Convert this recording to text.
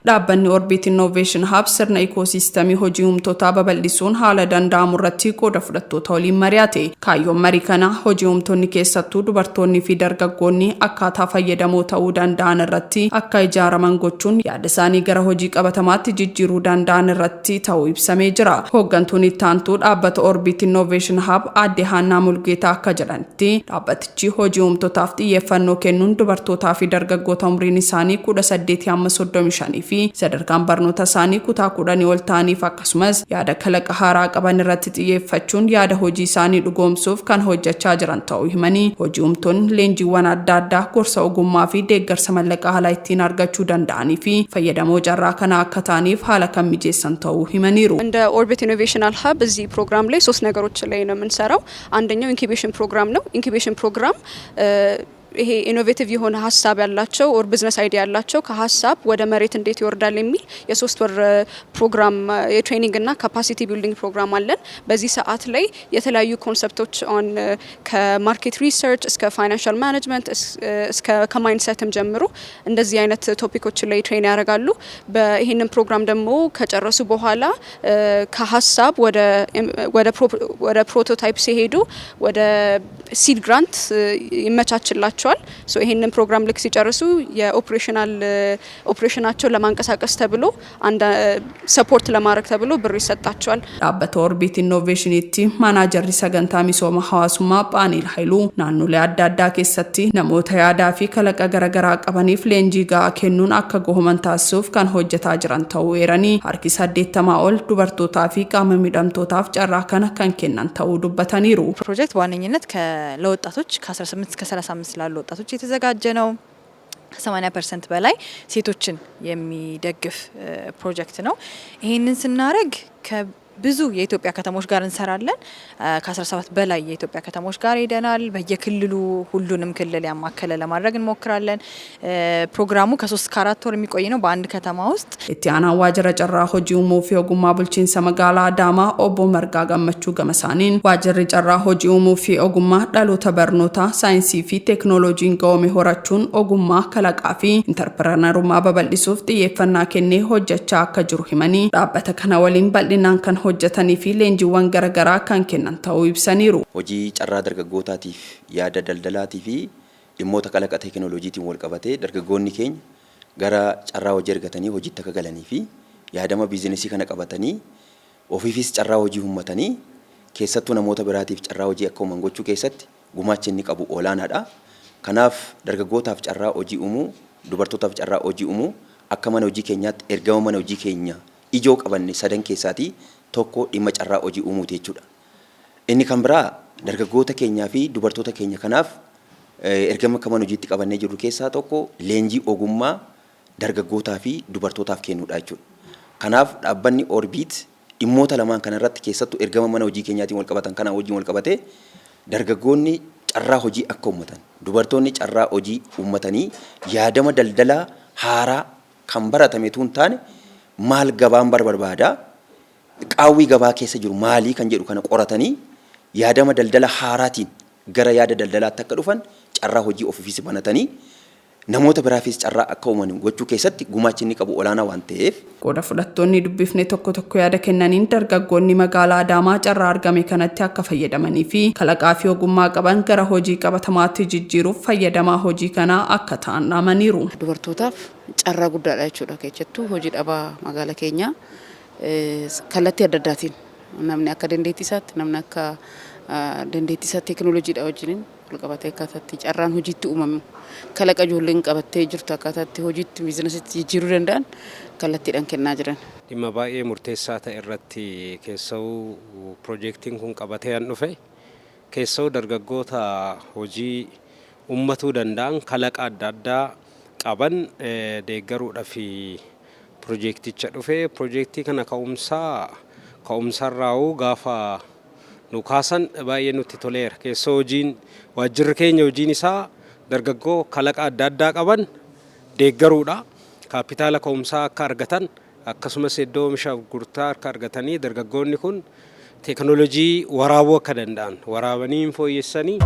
dhaabbanni Orbit Innovation Hub sirna ecosystem hojii humtoota babal'isuun haala danda'amu irratti qooda fudhattoota waliin mari'ate. Kaayyoon marii kana hojii humtoonni keessattuu dubartoonni fi dargaggoonni akkaataa fayyadamoo ta'uu danda'an irratti akka ijaaraman gochuun yaada isaanii gara hojii qabatamaatti jijjiiruu danda'an irratti ta'uu ibsamee jira. Hooggantuun itti aantuu dhaabbata Orbit Innovation Hub Aadde Haannaa Mulgeetaa akka jedhanitti dhaabbatichi hojii humtootaaf xiyyeeffannoo kennuun dubartootaa fi dargaggoota umriin isaanii 18-35 fi sadarkaan barnoota isaanii kutaa 10 ol ta'aniif akkasumas yaada kalaqa haaraa qaban irratti xiyyeeffachuun yaada hojii isaanii dhugoomsuuf kan hojjechaa jiran ta'uu himanii hojii humtoonni leenjiiwwan adda addaa gorsa ogummaa fi deeggarsa mallaqaa haala ittiin argachuu danda'anii fi fayyadamoo carraa kana akka ta'aniif haala kan mijeessan ta'uu himaniiru. እንደ ኦርቢት ኢኖቬሽናል ሀብ እዚህ ፕሮግራም ላይ ሶስት ነገሮች ላይ ነው የምንሰራው። አንደኛው ኢንኩቤሽን ፕሮግራም ነው። ኢንኩቤሽን ፕሮግራም ይሄ ኢኖቬቲቭ የሆነ ሐሳብ ያላቸው ኦር ቢዝነስ አይዲያ ያላቸው ከሐሳብ ወደ መሬት እንዴት ይወርዳል የሚል የሶስት ወር ፕሮግራም የትሬኒንግ እና ካፓሲቲ ቢልዲንግ ፕሮግራም አለን። በዚህ ሰዓት ላይ የተለያዩ ኮንሰፕቶች ኦን ከማርኬት ሪሰርች እስከ ፋይናንሻል ማኔጅመንት እስከ ከማይንድሴትም ጀምሮ እንደዚህ አይነት ቶፒኮች ላይ ትሬን ያደርጋሉ። በይሄንን ፕሮግራም ደግሞ ከጨረሱ በኋላ ከሐሳብ ወደ ፕሮቶታይፕ ሲሄዱ ወደ ሲድ ግራንት ይመቻችላቸዋል። ሶ ይሄንን ፕሮግራም ልክ ሲጨርሱ የኦፕሬሽናቸው ለማንቀሳቀስ ተብሎ አንድ ሰፖርት ለማድረግ ተብሎ ብር ይሰጣቸዋል። dhaabbata Orbit Innovation itti maanajarri sagantaa misooma hawaasummaa Phaaneel Haayiluu naannolee adda addaa keessatti namoota yaadaa fi kalaqa garaagaraa qabaniif leenjii gahaa kennuun akka gohoman taasisuuf kan hojjetaa jiran ta'uu eeranii harki 80 ol dubartootaa fi qaama miidhamtootaaf carraa kana kan kennan ta'uu dubbataniiru. ፕሮጀክት በዋነኝነት ለወጣቶች ከ18 እስከ 35 ላሉ ወጣቶች የተዘጋጀ ነው። ከ80% በላይ ሴቶችን የሚደግፍ ፕሮጀክት ነው። ይሄንን ስናረግ ብዙ የኢትዮጵያ ከተሞች ጋር እንሰራለን። ከ17 በላይ የኢትዮጵያ ከተሞች ጋር ሄደናል። በየክልሉ ሁሉንም ክልል ያማከለ ለማድረግ እንሞክራለን። ፕሮግራሙ ከ3 እስከ 4 ወር የሚቆይ ነው በአንድ ከተማ ውስጥ። ኢቲያና ዋጅረ ጨራ ሆጂው ሙፊ ኦጉማ ቡልቺንሰ መጋላ አዳማ ኦቦ መርጋ ገመቹ ገመሳኒን ዋጅረ ጨራ ሆጂው ሙፊ ኦጉማ ዳሎተ በርኖታ ሳይንሲ ፊ ቴክኖሎጂን ገውሜ ሆራቹን ኦጉማ ከላቃፊ ኢንተርፕረነሩማ በበልሱፍ ጥየፈና ከኔ ሆጀቻ ከጅሩ ሂመኒ ዳበተ ከናወሊን በልናን ከን hojjetanii fi leenjiiwwan garaagaraa kan kennan ta'uu ibsaniiru. Hojii carraa dargaggootaatiif yaada daldalaatii fi dhimmoota kalaqa teekinooloojiitiin wal qabatee dargaggoonni keenya gara carraa hojii argatanii hojiitti akka galanii fi yaadama biizinesii kana qabatanii ofiifis carraa hojii uummatanii keessattuu namoota biraatiif carraa hojii akka uuman gochuu keessatti gumaacha inni qabu olaanaadha. Kanaaf dargaggootaaf carraa hojii uumuu, dubartootaaf carraa hojii uumuu akka mana hojii keenyaatti ergama mana hojii keenya ijoo qabanne sadan keessaatii tokko dhimma carraa hojii uumuuti jechuudha. Inni kan biraa dargaggoota keenyaa fi dubartoota keenya kanaaf ergama akka mana hojiitti qabannee jirru keessaa tokko leenjii ogummaa dargaggootaa fi dubartootaaf kennuudha jechuudha. Kanaaf dhaabbanni Orbit dhimmoota lamaan kana irratti keessattuu ergama mana hojii keenyaatiin wal qabatan kana wajjin wal qabatee dargaggoonni carraa hojii akka uummatan, dubartoonni carraa hojii uummatanii yaadama daldalaa haaraa kan baratametu hin taane maal gabaan barbaada qaawwii gabaa keessa jiru maalii kan jedhu kana qoratanii yaadama daldala haaraatiin gara yaada daldalaatti akka dhufan carraa hojii ofiifis banatanii namoota biraafis carraa akka uuman gochuu keessatti gumaachi inni qabu olaanaa waan ta'eef qooda fudhattoonni dubbifne tokko yaada kennaniin dargaggoonni magaalaa Adaamaa carraa argame kanatti akka fayyadamanii fi kalaqaa fi ogummaa qaban gara hojii qabatamaatti jijjiiruuf fayyadamaa hojii kanaa akka ta'an amaniiru. Dubartootaaf carraa guddaadha jechuudha keessattuu hojii dhabaa magaalaa keenya kallattii adda addaatiin namni akka dandeettisaatti namni akka dandeettisaa teekinooloojiidha wajjin wal qabatee akkaataatti carraan hojiitti uumamu kalaqa ijoolleen qabattee jirtu akkaataatti hojiitti biizinasitti jijjiiruu danda'an kallattiidhaan kennaa jiran. Dhimma baay'ee murteessaa ta'e irratti keessoo piroojeektiin kun qabatee an dhufe keessoo dargaggoota hojii uummatuu danda'an kalaqa adda addaa qaban deeggaruudhaaf piroojeekticha dhufe. Piroojeektii kana ka'umsarraa'uu gaafa nu kaasan baay'ee nutti toleera. Keessoo hojiin waajjirri keenya hojiin isaa dargaggoo kalaqa adda addaa qaban deeggaruudha. Kaapitaala ka'umsaa akka argatan akkasumas iddoo oomisha gurgurtaa akka argatanii dargaggoonni kun teekinooloojii waraabuu akka danda'an waraabanii fooyyessanii